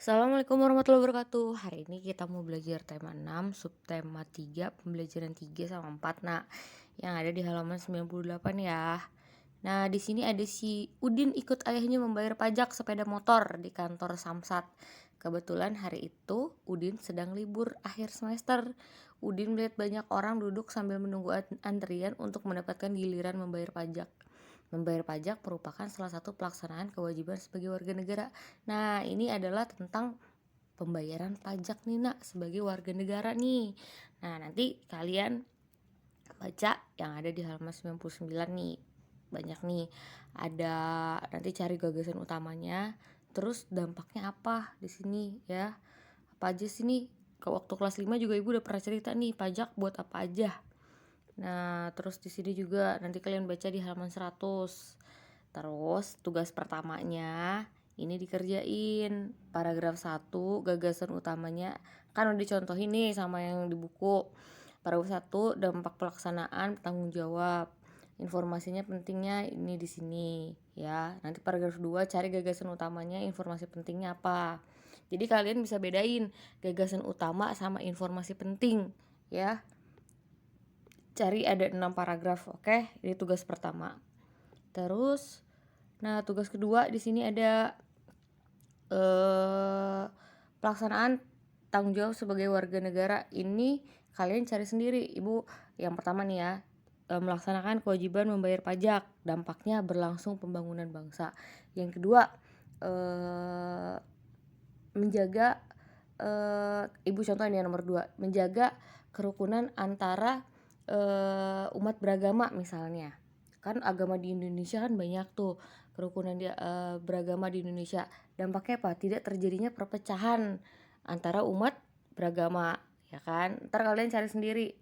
Assalamualaikum warahmatullahi wabarakatuh. Hari ini kita mau belajar tema 6, subtema 3, pembelajaran 3 sama 4. Nah, yang ada di halaman 98 ya. Nah, di sini ada si Udin ikut ayahnya membayar pajak sepeda motor di kantor Samsat. Kebetulan hari itu Udin sedang libur akhir semester. Udin melihat banyak orang duduk sambil menunggu antrian untuk mendapatkan giliran membayar pajak. Membayar pajak merupakan salah satu pelaksanaan kewajiban sebagai warga negara. Nah, ini adalah tentang pembayaran pajak nih nak sebagai warga negara nih. Nah, nanti kalian baca yang ada di halaman 99 nih. Banyak nih. Ada nanti cari gagasan utamanya, terus dampaknya apa di sini ya. Apa aja sih nih? Ke waktu kelas 5 juga Ibu udah pernah cerita nih pajak buat apa aja. Nah, terus di sini juga nanti kalian baca di halaman 100. Terus tugas pertamanya ini dikerjain paragraf 1, gagasan utamanya kan udah dicontohin nih sama yang di buku. Paragraf 1, dampak pelaksanaan tanggung jawab. Informasinya pentingnya ini di sini ya. Nanti paragraf 2 cari gagasan utamanya, informasi pentingnya apa. Jadi kalian bisa bedain gagasan utama sama informasi penting ya. Cari ada 6 paragraf, oke? Ini tugas pertama. Terus, nah tugas kedua di sini ada pelaksanaan tanggung jawab sebagai warga negara. Ini kalian cari sendiri, Ibu. Yang pertama nih ya, melaksanakan kewajiban membayar pajak. Dampaknya berlangsung pembangunan bangsa. Yang kedua, menjaga Ibu contoh ini nomor 2, menjaga kerukunan antara umat beragama misalnya. Kan agama di Indonesia kan banyak tuh, kerukunan beragama di Indonesia. Dampaknya apa? Tidak terjadinya perpecahan antara umat beragama, ya kan? Ntar kalian cari sendiri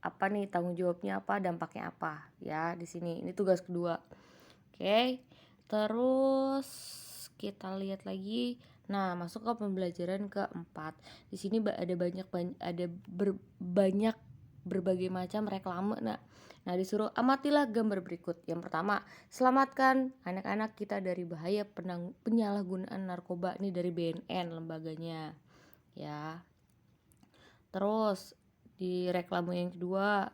apa nih tanggung jawabnya apa, dampaknya apa ya di sini. Ini tugas kedua. Oke. Terus kita lihat lagi. Nah, masuk ke pembelajaran keempat. Di sini ada banyak berbagai macam reklame. Nah, disuruh amatilah gambar berikut. Yang pertama, selamatkan anak-anak kita dari bahaya penyalahgunaan narkoba. Ini dari BNN lembaganya. Ya. Terus di reklame yang kedua,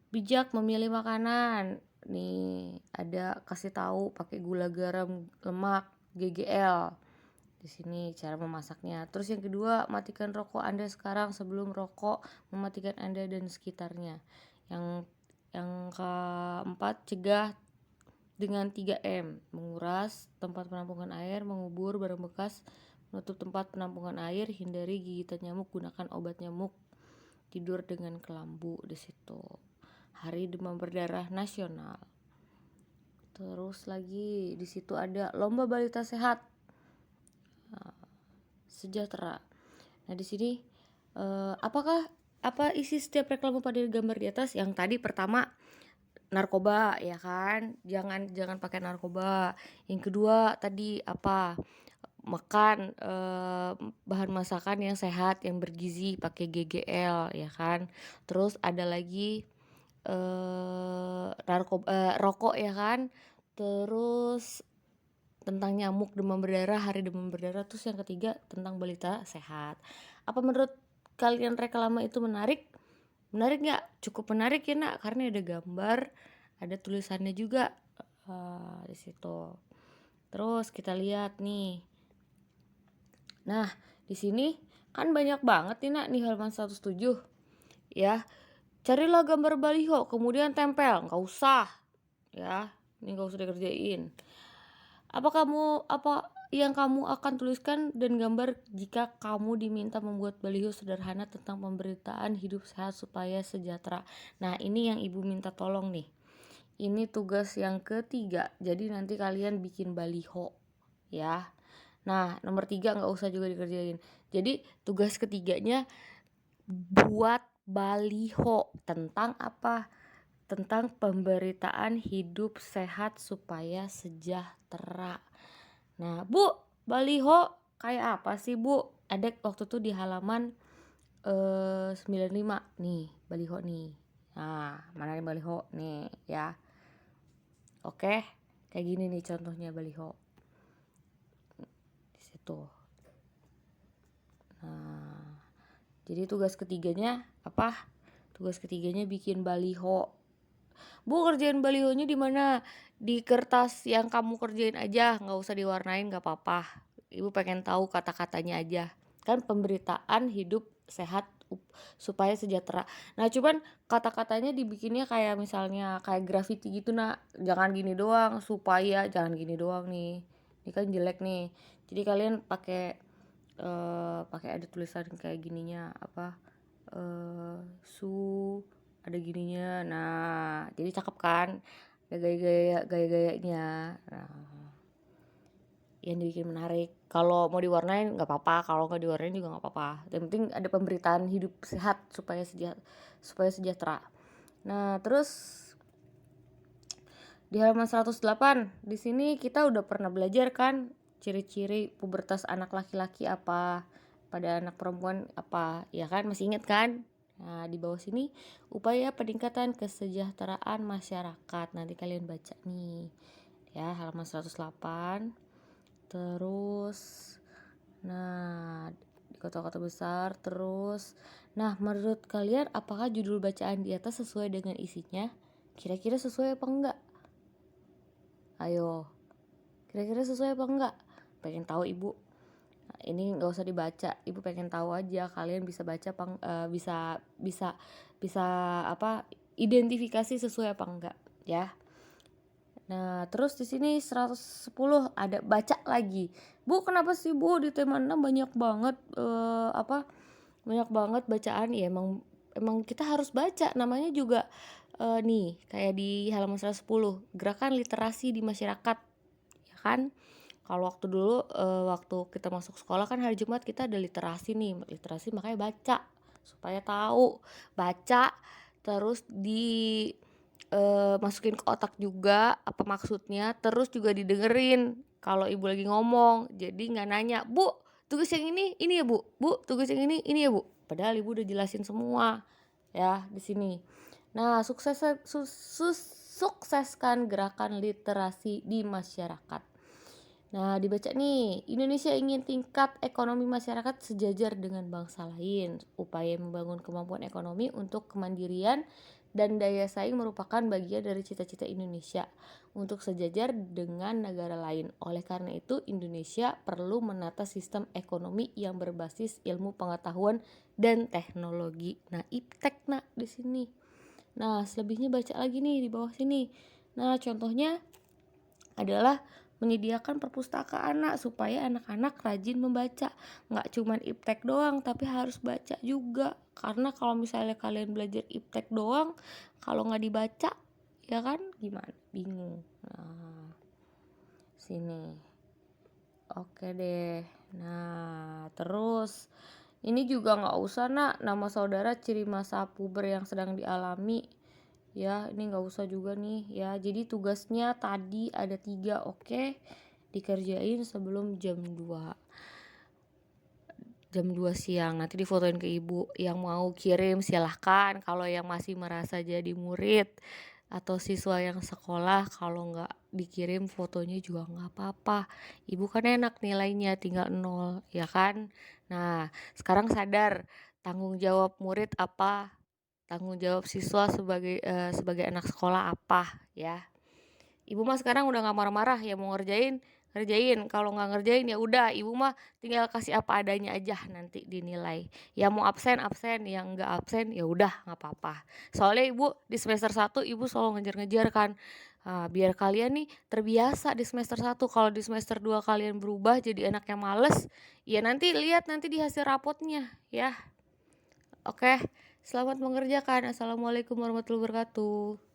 bijak memilih makanan. Nih, ada kasih tahu pakai gula, garam, lemak, GGL. Di sini cara memasaknya. Terus yang kedua, matikan rokok Anda sekarang sebelum rokok mematikan Anda dan sekitarnya. Yang keempat, cegah dengan 3M, menguras tempat penampungan air, mengubur barang bekas, menutup tempat penampungan air, hindari gigitan nyamuk, gunakan obat nyamuk, tidur dengan kelambu di situ. Hari Demam Berdarah Nasional. Terus lagi di situ ada lomba balita sehat sejahtera. Nah di sini apa isi setiap reklame pada gambar di atas? Yang tadi pertama narkoba ya kan, jangan pakai narkoba. Yang kedua tadi apa, makan bahan masakan yang sehat, yang bergizi, pakai GGL ya kan. Terus ada lagi rokok ya kan. Terus tentang nyamuk demam berdarah, hari demam berdarah. Terus yang ketiga tentang balita sehat. Apa menurut kalian reklame itu menarik? Menarik nggak? Cukup menarik ya nak, karena ada gambar, ada tulisannya juga di situ. Terus kita lihat nih. Nah di sini kan banyak banget nih nak, nih halaman 107 ya. Carilah gambar baliho, kemudian tempel. Nggak usah ya, ini nggak usah dikerjain. Apa yang kamu akan tuliskan dan gambar jika kamu diminta membuat baliho sederhana tentang pemberitaan hidup sehat supaya sejahtera. Nah ini yang ibu minta tolong nih. Ini tugas yang ketiga. Jadi nanti kalian bikin baliho ya. Nah nomor 3 gak usah juga dikerjain. Jadi tugas ketiganya buat baliho tentang apa? Tentang pemberitaan hidup sehat supaya sejahtera. Nah Bu, baliho kayak apa sih Bu? Ada waktu itu di halaman 95 nih baliho nih. Nah mana nih baliho nih ya. Oke, kayak gini nih contohnya baliho. Di situ tuh. Nah, jadi tugas ketiganya apa? Tugas ketiganya bikin baliho. Bu, kerjain balihonya di mana? Di kertas yang kamu kerjain aja, nggak usah diwarnain, nggak apa-apa. Ibu pengen tahu kata-katanya aja. Kan pemberitaan hidup sehat supaya sejahtera. Nah, cuman kata-katanya dibikinnya kayak misalnya kayak graffiti gitu, nak. Jangan gini doang, supaya jangan gini doang nih. Ini kan jelek nih. Jadi kalian pakai ada tulisan kayak gininya apa? Ada gininya. Nah, jadi cakep kan? Ada gaya-gayanya. Nah, yang dibikin menarik. Kalau mau diwarnain nggak apa-apa, kalau nggak diwarnain juga nggak apa-apa. Yang penting ada pemberitaan hidup sehat supaya sejahtera. Nah, terus di halaman 108 di sini kita udah pernah belajar kan ciri-ciri pubertas anak laki-laki apa, pada anak perempuan apa, ya kan? Masih ingat kan? Nah, di bawah sini upaya peningkatan kesejahteraan masyarakat. Nanti kalian baca nih. Ya, halaman 108. Terus nah, di kota-kota besar terus. Nah, menurut kalian apakah judul bacaan di atas sesuai dengan isinya? Kira-kira sesuai apa enggak? Ayo, kira-kira sesuai apa enggak? Pengen tahu ibu? Nah, ini nggak usah dibaca, ibu pengen tahu aja kalian bisa baca bisa apa identifikasi sesuai apa enggak ya. Nah, terus di sini 110 ada baca lagi. Bu, kenapa sih Bu di tema 6 banyak banget banyak banget bacaan? Ya emang kita harus baca, namanya juga nih kayak di halaman 110 gerakan literasi di masyarakat, ya kan? Kalau waktu dulu waktu kita masuk sekolah kan hari Jumat kita ada literasi nih, literasi makanya baca supaya tahu. Baca terus masukin ke otak juga apa maksudnya, terus juga didengerin kalau ibu lagi ngomong. Jadi nggak nanya, Bu, tugas yang ini ya Bu, tugas yang ini ya Bu. Padahal ibu udah jelasin semua ya di sini. Nah, sukseskan gerakan literasi di masyarakat. Nah, dibaca nih, Indonesia ingin tingkat ekonomi masyarakat sejajar dengan bangsa lain. Upaya membangun kemampuan ekonomi untuk kemandirian dan daya saing merupakan bagian dari cita-cita Indonesia untuk sejajar dengan negara lain. Oleh karena itu, Indonesia perlu menata sistem ekonomi yang berbasis ilmu pengetahuan dan teknologi. Nah, iptek nak di sini. Nah, selebihnya baca lagi nih di bawah sini. Nah, contohnya adalah menyediakan perpustakaan nak supaya anak-anak rajin membaca. Nggak cuman iptek doang tapi harus baca juga, karena kalau misalnya kalian belajar iptek doang kalau nggak dibaca ya kan gimana, bingung. Nah, sini oke deh. Nah, terus ini juga nggak usah nak, nama saudara, ciri masa puber yang sedang dialami. Ya, ini nggak usah juga nih ya. Jadi tugasnya tadi ada 3, oke, dikerjain sebelum jam 2 siang. Nanti difotoin ke ibu. Yang mau kirim silahkan. Kalau yang masih merasa jadi murid atau siswa yang sekolah, kalau nggak dikirim fotonya juga nggak apa-apa. Ibu kan enak nilainya, tinggal 0 ya kan. Nah, sekarang sadar tanggung jawab murid apa, tanggung jawab siswa sebagai anak sekolah apa ya. Ibu mah sekarang udah nggak marah-marah, ya mau ngerjain, kalau nggak ngerjain ya udah, ibu mah tinggal kasih apa adanya aja nanti dinilai. Ya mau absen, yang nggak absen ya udah nggak apa-apa. Soalnya ibu di semester 1 ibu selalu ngejar-ngejar kan. Biar kalian nih terbiasa di semester 1. Kalau di semester 2 kalian berubah jadi anak yang males, ya nanti lihat nanti di hasil rapotnya ya. Oke, selamat mengerjakan. Assalamualaikum warahmatullahi wabarakatuh.